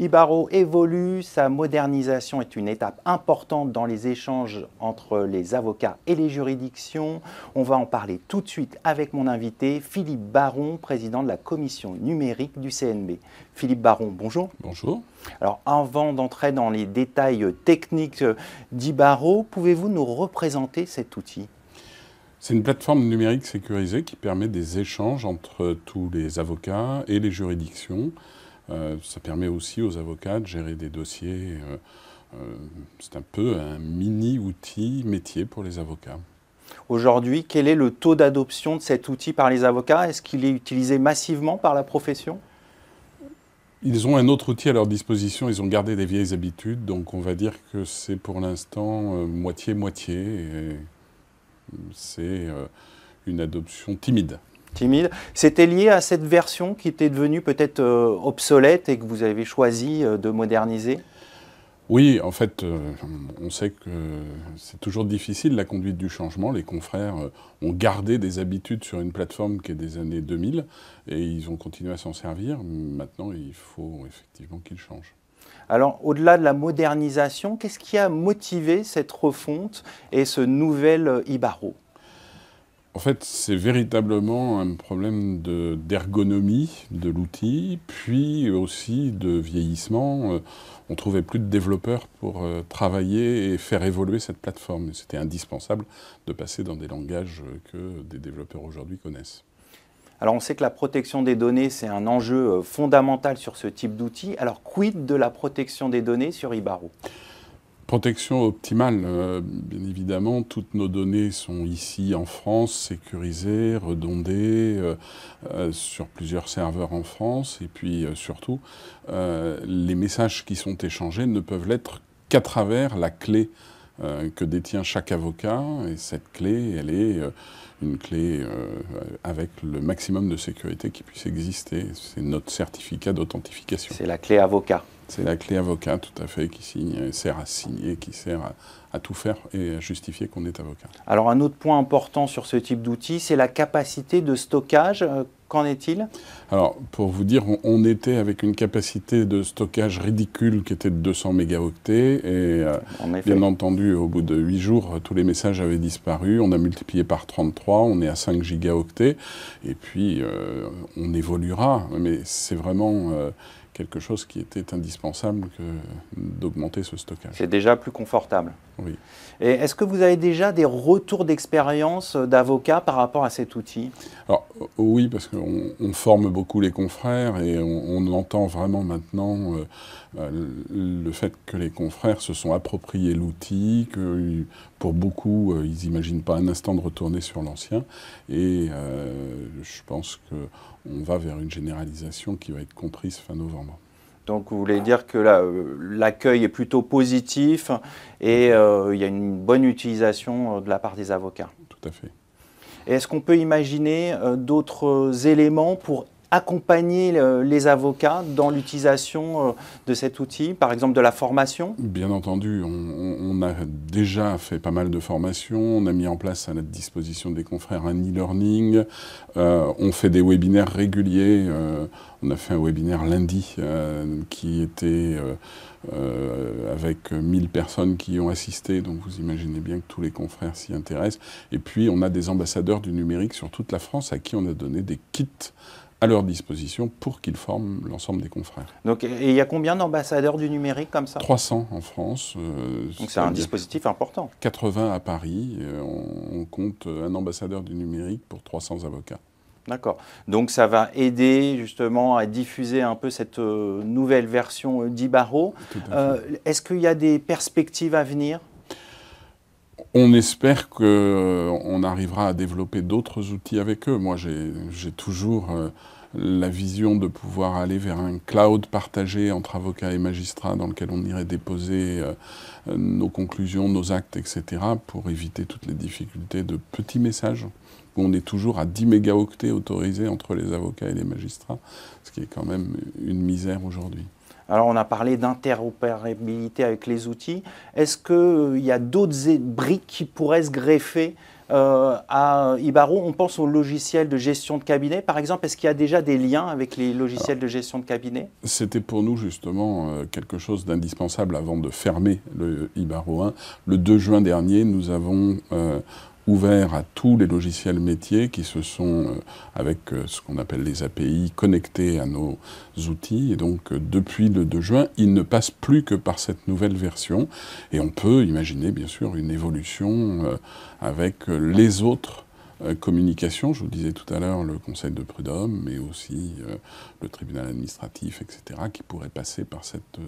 Ibaro évolue, sa modernisation est une étape importante dans les échanges entre les avocats et les juridictions. On va en parler tout de suite avec mon invité, Philippe Baron, président de la commission numérique du CNB. Philippe Baron, bonjour. Bonjour. Alors avant d'entrer dans les détails techniques d'Ibaro, pouvez-vous nous représenter cet outil ? C'est une plateforme numérique sécurisée qui permet des échanges entre tous les avocats et les juridictions. Ça permet aussi aux avocats de gérer des dossiers. C'est un peu un mini-outil métier pour les avocats. Aujourd'hui, quel est le taux d'adoption de cet outil par les avocats? Est-ce qu'il est utilisé massivement par la profession? Ils ont un autre outil à leur disposition, ils ont gardé des vieilles habitudes, donc on va dire que c'est pour l'instant moitié-moitié. C'est une adoption timide. Timide. C'était lié à cette version qui était devenue peut-être obsolète et que vous avez choisi de moderniser? Oui, en fait, on sait que c'est toujours difficile la conduite du changement. Les confrères ont gardé des habitudes sur une plateforme qui est des années 2000 et ils ont continué à s'en servir. Maintenant, il faut effectivement qu'ils changent. Alors, au-delà de la modernisation, qu'est-ce qui a motivé cette refonte et ce nouvel Ibaro? En fait, c'est véritablement un problème d'ergonomie de l'outil, puis aussi de vieillissement. On ne trouvait plus de développeurs pour travailler et faire évoluer cette plateforme. C'était indispensable de passer dans des langages que des développeurs aujourd'hui connaissent. Alors, on sait que la protection des données, c'est un enjeu fondamental sur ce type d'outil. Alors, quid de la protection des données sur Ibaro? Protection optimale, bien évidemment, toutes nos données sont ici en France, sécurisées, redondées, sur plusieurs serveurs en France, et puis surtout, les messages qui sont échangés ne peuvent l'être qu'à travers la clé que détient chaque avocat, et cette clé, elle est une clé avec le maximum de sécurité qui puisse exister. C'est notre certificat d'authentification. C'est la clé avocat. C'est la clé avocat, tout à fait, qui sert à signer, qui sert à tout faire et à justifier qu'on est avocat. Alors un autre point important sur ce type d'outil, c'est la capacité de stockage. Qu'en est-il? Alors, pour vous dire, on était avec une capacité de stockage ridicule qui était de 200 mégaoctets. Et bien entendu, au bout de 8 jours, tous les messages avaient disparu. On a multiplié par 33, on est à 5 gigaoctets. Et puis, on évoluera. Mais c'est vraiment quelque chose qui était indispensable d'augmenter ce stockage. C'est déjà plus confortable. Oui. Et est-ce que vous avez déjà des retours d'expérience d'avocats par rapport à cet outil? Alors oui, parce qu'on forme beaucoup les confrères et on entend vraiment maintenant le fait que les confrères se sont appropriés l'outil, que pour beaucoup, ils n'imaginent pas un instant de retourner sur l'ancien. Et je pense qu'on va vers une généralisation qui va être comprise fin novembre. Donc vous voulez dire que l'accueil est plutôt positif et il y a une bonne utilisation de la part des avocats. Tout à fait. Et est-ce qu'on peut imaginer d'autres éléments pour accompagner les avocats dans l'utilisation de cet outil, par exemple de la formation? Bien entendu, on a déjà fait pas mal de formations, on a mis en place à la disposition des confrères un e-learning, on fait des webinaires réguliers, on a fait un webinaire lundi qui était avec 1000 personnes qui y ont assisté, donc vous imaginez bien que tous les confrères s'y intéressent. Et puis on a des ambassadeurs du numérique sur toute la France à qui on a donné des kits à leur disposition pour qu'ils forment l'ensemble des confrères. Donc, et il y a combien d'ambassadeurs du numérique comme ça? 300 en France. Donc c'est un dispositif important. 80 à Paris. On compte un ambassadeur du numérique pour 300 avocats. D'accord. Donc ça va aider justement à diffuser un peu cette nouvelle version d'Ibaro. Est-ce qu'il y a des perspectives à venir? On espère qu'on arrivera à développer d'autres outils avec eux. Moi, j'ai toujours la vision de pouvoir aller vers un cloud partagé entre avocats et magistrats dans lequel on irait déposer nos conclusions, nos actes, etc. pour éviter toutes les difficultés de petits messages. On est toujours à 10 mégaoctets autorisés entre les avocats et les magistrats, ce qui est quand même une misère aujourd'hui. Alors on a parlé d'interopérabilité avec les outils. Est-ce qu'il y a d'autres briques qui pourraient se greffer À Ibaro, on pense aux logiciels de gestion de cabinet, par exemple. Est-ce qu'il y a déjà des liens avec les logiciels de gestion de cabinet? C'était pour nous justement quelque chose d'indispensable avant de fermer le Ibaro 1. Le 2 juin dernier, nous avons ouvert à tous les logiciels métiers qui se sont, avec ce qu'on appelle les API, connectés à nos outils. Et donc, depuis le 2 juin, ils ne passent plus que par cette nouvelle version. Et on peut imaginer, bien sûr, une évolution avec les autres communications. Je vous disais tout à l'heure le Conseil de prud'homme, mais aussi le tribunal administratif, etc., qui pourraient passer par cette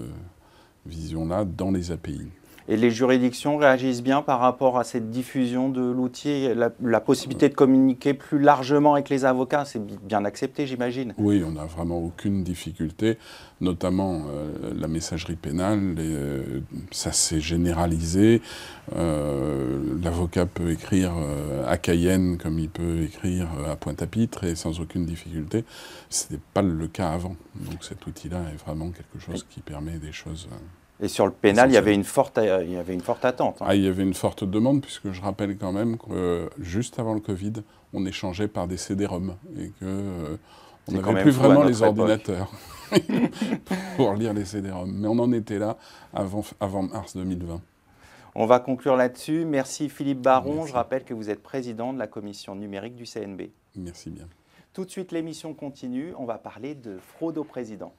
vision-là dans les API. Et les juridictions réagissent bien par rapport à cette diffusion de l'outil, la possibilité de communiquer plus largement avec les avocats, c'est bien accepté, j'imagine? Oui, on n'a vraiment aucune difficulté, notamment la messagerie pénale, ça s'est généralisé. L'avocat peut écrire à Cayenne comme il peut écrire à Pointe-à-Pitre et sans aucune difficulté. Ce n'était pas le cas avant. Donc cet outil-là est vraiment quelque chose qui permet des choses... Et sur le pénal, il y avait une forte attente. Hein. Ah, il y avait une forte demande, puisque je rappelle quand même que juste avant le Covid, on échangeait par des CD-ROM et qu'on n'avait plus vraiment les ordinateurs pour lire les CD-ROM. Mais on en était là avant mars 2020. On va conclure là-dessus. Merci Philippe Baron. Merci. Je rappelle que vous êtes président de la commission numérique du CNB. Merci bien. Tout de suite, l'émission continue. On va parler de fraude au président.